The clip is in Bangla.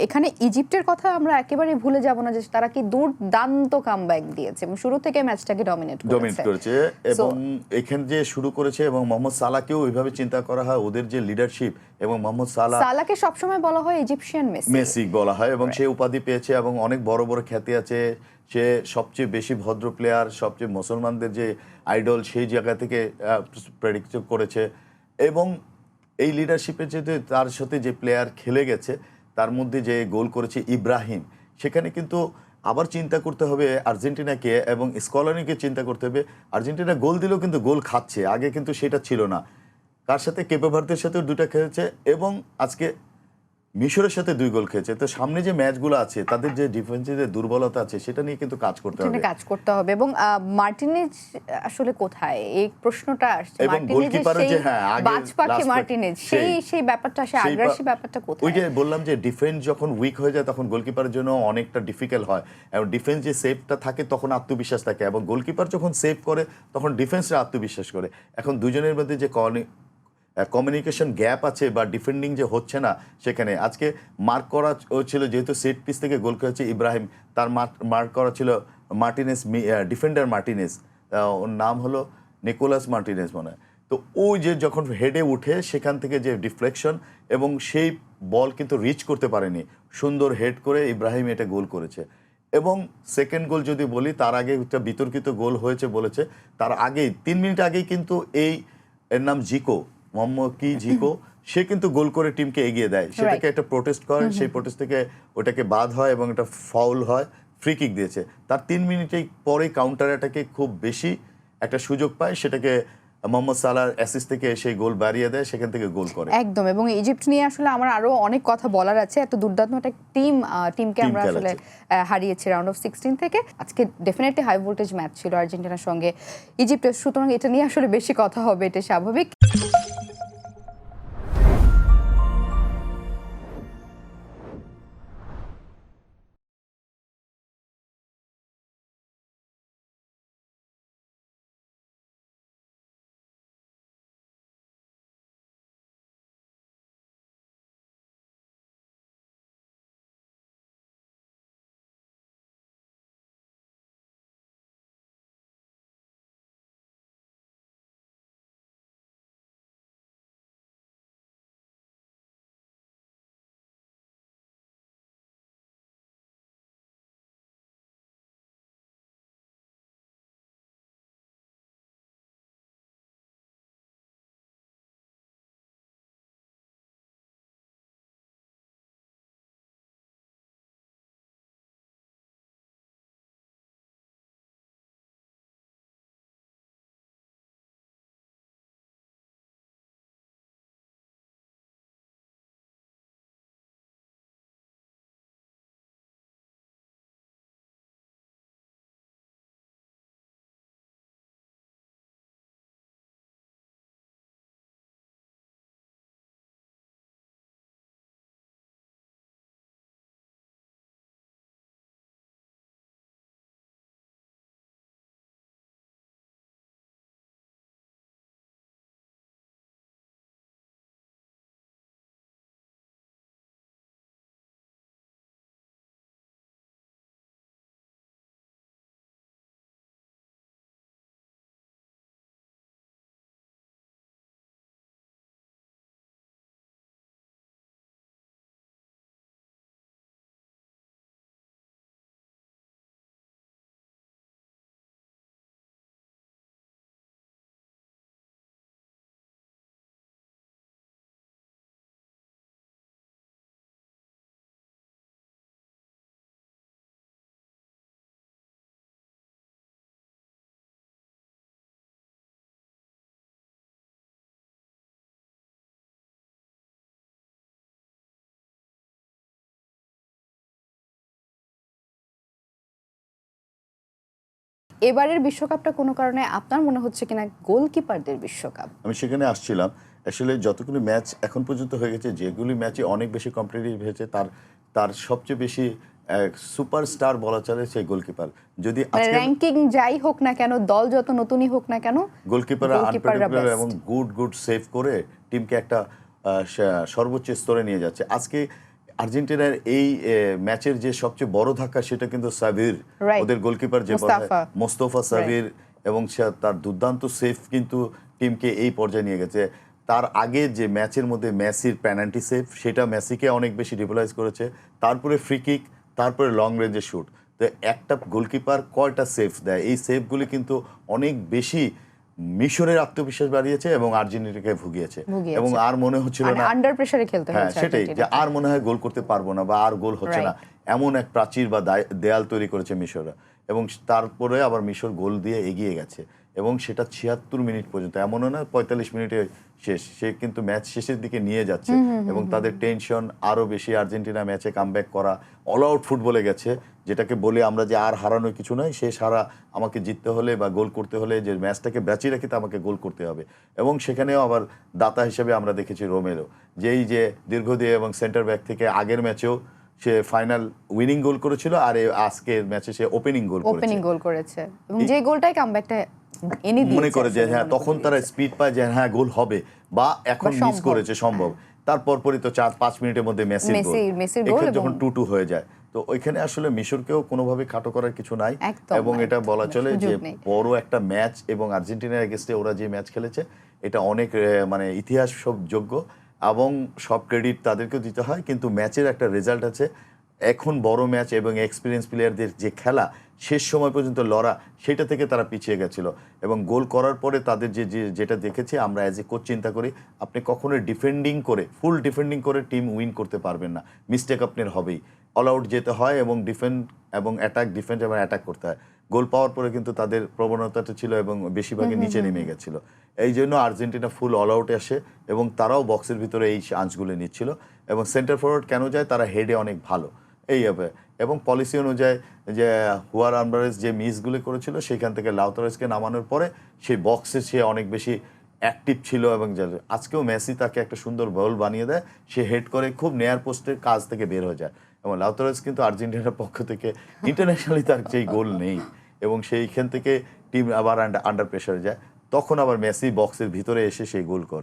এখানে ইজিপ্টের কথা আমরা একেবারে ভুলে যাব না যে তারা কি দুর্দান্ত কামব্যাক দিয়েছে এবং শুরু থেকে ম্যাচটাকে ডমিনেট করেছে এবং এখানে যে শুরু করেছে এবং মোহাম্মদ সালাহকেও ওইভাবে চিন্তা করা হয়, ওদের যে লিডারশিপ এবং মোহাম্মদ সালাহকে সবসময় বলা হয় ইজিপশিয়ান মেসি বলা হয় এবং সে উপাধি পেয়েছে এবং অনেক বড় বড় খ্যাতি আছে। সে সবচেয়ে বেশি ভদ্র প্লেয়ার, সবচেয়ে মুসলমানদের যে আইডল, সেই জায়গা থেকে প্রেডিক্ট করেছে এবং এই লিডারশিপে যে তার সাথে যে প্লেয়ার খেলে গেছে তার মধ্যে যে গোল করেছে ইব্রাহিম, সেখানে কিন্তু আবার চিন্তা করতে হবে আর্জেন্টিনাকে এবং স্কলানিকে চিন্তা করতে হবে। আর্জেন্টিনা গোল দিলেও কিন্তু গোল খাচ্ছে, আগে কিন্তু সেটা ছিল না। কার সাথে কেপে ভার্দের সাথে দুটা খেলেছে এবং আজকে মিশরের সাথে 2 গোল খেয়েছে। তো সামনে যে ম্যাচগুলো আছে তাদের যে ডিফেন্সের যে দুর্বলতা আছে সেটা নিয়ে কিন্তু কাজ করতে হবে এবং মার্টিনেজ আসলে কোথায়, এই প্রশ্নটা আসছে। এবং গোলকিপার যে বাজপাখি মার্টিনেজ, সেই ব্যাপারটা, সেই আগ্রাসী ব্যাপারটা কোথায়? ওই যে বললাম যে ডিফেন্স যখন উইক হয়ে যায় তখন গোলকিপারের জন্য অনেকটা ডিফিকাল্ট হয় এবং ডিফেন্স যে সেভটা থাকে তখন আত্মবিশ্বাস থাকে এবং গোলকিপার যখন সেভ করে তখন ডিফেন্সরা আত্মবিশ্বাস করে। এখন দুজনের মধ্যে যে কমিউনিকেশন গ্যাপ আছে বা ডিফেন্ডিং যে হচ্ছে না, সেখানে আজকে মার্ক করা ছিল, যেহেতু সেট পিস থেকে গোল করেছে ইব্রাহিম, তার মার্ক করা ছিল মার্টিনেস, ডিফেন্ডার মার্টিনেস, ওর নাম হলো নিকোলাস মার্টিনেস মনে হয়। তো ওই যে যখন হেডে উঠে সেখান থেকে যে ডিফ্লেকশন এবং সেই বল কিন্তু রিচ করতে পারেনি, সুন্দর হেড করে ইব্রাহিম এটা গোল করেছে। এবং সেকেন্ড গোল যদি বলি, তার আগে একটা বিতর্কিত গোল হয়েছে বলেছে, তার আগেই 3 মিনিট আগেই কিন্তু এর নাম জিকো, মোহাম্মদ জিকো, সে কিন্তু গোল করে টিমকে এগিয়ে দেয়। সেটাকে একটা প্রোটেস্ট করে, সেই প্রোটেস্ট থেকে ওটাকে বাদ হয় এবং একটা ফাউল হয়, ফ্রি কিক দিয়েছে। তার 3 মিনিটেই পরে কাউন্টার অ্যাটাকে খুব বেশি একটা সুযোগ পায়, সেটাকে মোহাম্মদ সালাহর অ্যাসিস্ট থেকে সেই গোল বাড়িয়ে দেয়, সেখান থেকে গোল করে একদম। এবং ইজিপ্ট নিয়ে আসলে আমার আরো অনেক কথা বলার আছে, এত দুর্দান্ত একটা টিমকে আমরা আসলে হারিয়েছি রাউন্ড অফ 16 থেকে। আজকে ডেফিনেটলি হাই ভোল্টেজ ম্যাচ ছিল আর্জেন্টিনার সঙ্গে ইজিপ্টের, সুতরাং এটা নিয়ে আসলে বেশি কথা হবে, এটা স্বাভাবিক। এবারের বিশ্বকাপটা কোনো কারণে আপনার মনে হচ্ছে কিনা গোলকিপারদের বিশ্বকাপ? আমি সেখানে আসছিলাম। আসলে যতগুলো ম্যাচ এখন পর্যন্ত হয়ে গেছে, যেগুলি ম্যাচে অনেক বেশি কম্পিটিটিভ হয়েছে, তার সবচেয়ে বেশি সুপারস্টার বলা চলে সেই গোলকিপার। যদি র্যাঙ্কিং যাই হোক না কেন, দল যত নতুনই হোক না কেন, গোলকিপার আনপ্রেডিক্টেবল এবং গুড সেভ করে টিমকে একটা সর্বোচ্চ স্তরে নিয়ে যাচ্ছে। আজকে আর্জেন্টিনার এই ম্যাচের যে সবচেয়ে বড় ধাক্কা সেটা কিন্তু সাবির, Right. ওদের গোলকিপার যে মুস্তাফা। মোস্তফা সাবির, এবং সে তার দুর্দান্ত সেভ কিন্তু টিমকে এই পর্যায়ে নিয়ে গেছে। তার আগে যে ম্যাচের মধ্যে মেসির পেনাল্টি সেভ, সেটা মেসিকে অনেক বেশি রিপোলাইজ করেছে। তারপরে ফ্রি কিক, তারপরে লং রেঞ্জের শুট। তো একটা গোলকিপার কয়টা সেভ দেয়, এই সেভগুলি কিন্তু অনেক বেশি মিশরের আত্মবিশ্বাস বাড়িয়েছে এবং আর্জেন্টিনাকে ভুগিয়েছে। ভুগিয়েছে। এবং আর মনে হচ্ছিল মানে না, আন্ডার প্রেসারে খেলতে হ্যাঁ হয়েছে সেটাই, যে আর্জেন্টিনাকে। আর মনে হয় গোল করতে পারবো না বা আর গোল হচ্ছে না, এমন এক প্রাচীর বা দেয়াল তৈরি করেছে মিশররা। এবং তারপরে আবার মিশর গোল দিয়ে এগিয়ে গেছে এবং সেটা ৭৬ মিনিট পর্যন্ত, এমনও না ৪৫ মিনিটে শেষ, সে কিন্তু ম্যাচ শেষের দিকে নিয়ে যাচ্ছে এবং তাদের টেনশন আরো বেশি। আর্জেন্টিনা ম্যাচে কামব্যাক করা, অল আউট ফুটবলে গেছে, যেটাকে বলি আমরা যে আর হারানোর কিছু নয়, শেষ হারা, আমাকে জিততে হলে বা গোল করতে হলে, যে ম্যাচটাকে বাঁচিয়ে রাখিতে আমাকে গোল করতে হবে। এবং সেখানেও আবার দাতা হিসেবে আমরা দেখেছি রোমেরো, যেই যে দীর্ঘদিন এবং সেন্টার ব্যাক থেকে আগের ম্যাচেও সে ফাইনাল উইনিং গোল করেছিল, আর আজকের ম্যাচে সে ওপেনিং গোল করেছে এবং যে গোলটাই কামব্যাকটা এনে দিয়েছে মনে করে যে আসলে হ্যাঁ, মনে তখন করিয়ে তারা দিয়েছে। স্পিড পায় যে হ্যাঁ গোল হবে বা এখন বা মিস সম্ভব। করেছে সম্ভব, তারপর পরই তো ৪-৫ মিনিটের মধ্যে মেসির গোল, মেসির গোল এখানে এবং যখন 2-2 হয়ে যায়, তো ওইখানে আসলে মিশরকেও কোনোভাবে খাটো করার কিছু নাই। একদম এবং না, এটা একদম বলা না, চলে সুযোগ যে নেই। বড় একটা ম্যাচ, এবং আর্জেন্টিনার এগেইনস্টে ওরা যে ম্যাচ খেলেছে এটা অনেক মানে ইতিহাস সব যোগ্য, এবং সব ক্রেডিট তাদেরকেও দিতে হয়। কিন্তু ম্যাচের একটা রেজাল্ট আছে, এখন বড় ম্যাচ এবং এক্সপিরিয়েন্স প্লেয়ারদের যে খেলা, শেষ সময় পর্যন্ত লড়া, সেটা থেকে তারা পিছিয়ে গেছিল। এবং গোল করার পরে তাদের যেটা দেখেছি আমরা অ্যাজ এ কোচ চিন্তা করি, আপনি কখনোই ডিফেন্ডিং করে, ফুল ডিফেন্ডিং করে টিম উইন করতে পারবেন না, মিস্টেক আপনার হবেই। অল আউট যেতে হয় এবং ডিফেন্ড এবং অ্যাটাক, ডিফেন্ড এবং অ্যাটাক করতে হয়। গোল পাওয়ার পরে কিন্তু তাদের প্রবণতাটা ছিল এবং বেশিরভাগই নিচে নেমে গেছিল। এই জন্য আর্জেন্টিনা ফুল অল আউটে আসে এবং তারাও বক্সের ভিতরে এই চান্সগুলো নিচ্ছিল। এবং সেন্টার ফরওয়ার্ড কেন যায়, তারা হেডে অনেক ভালো এই হবে। এবং পলিসি অনুযায়ী যে হুয়ার আলভারেজ যে মিসগুলো করেছিল, সেখান থেকে লাউতারেজকে নামানোর পরে সেই বক্সে সে অনেক বেশি অ্যাক্টিভ ছিল। এবং আজকেও মেসি তাকে একটা সুন্দর বল বানিয়ে দেয়, সে হেড করে খুব নেয়ার পোস্টের কাজ থেকে বের হয়ে যায়। এবং লাউতারেজ কিন্তু আর্জেন্টিনার পক্ষ থেকে ইন্টারন্যাশনালি তার যেই গোল নেই, এবং সেইখান থেকে টিম আবার আন্ডার প্রেশারে যায়, তখন আবার মেসি বক্সের ভিতরে এসে সেই গোল করে।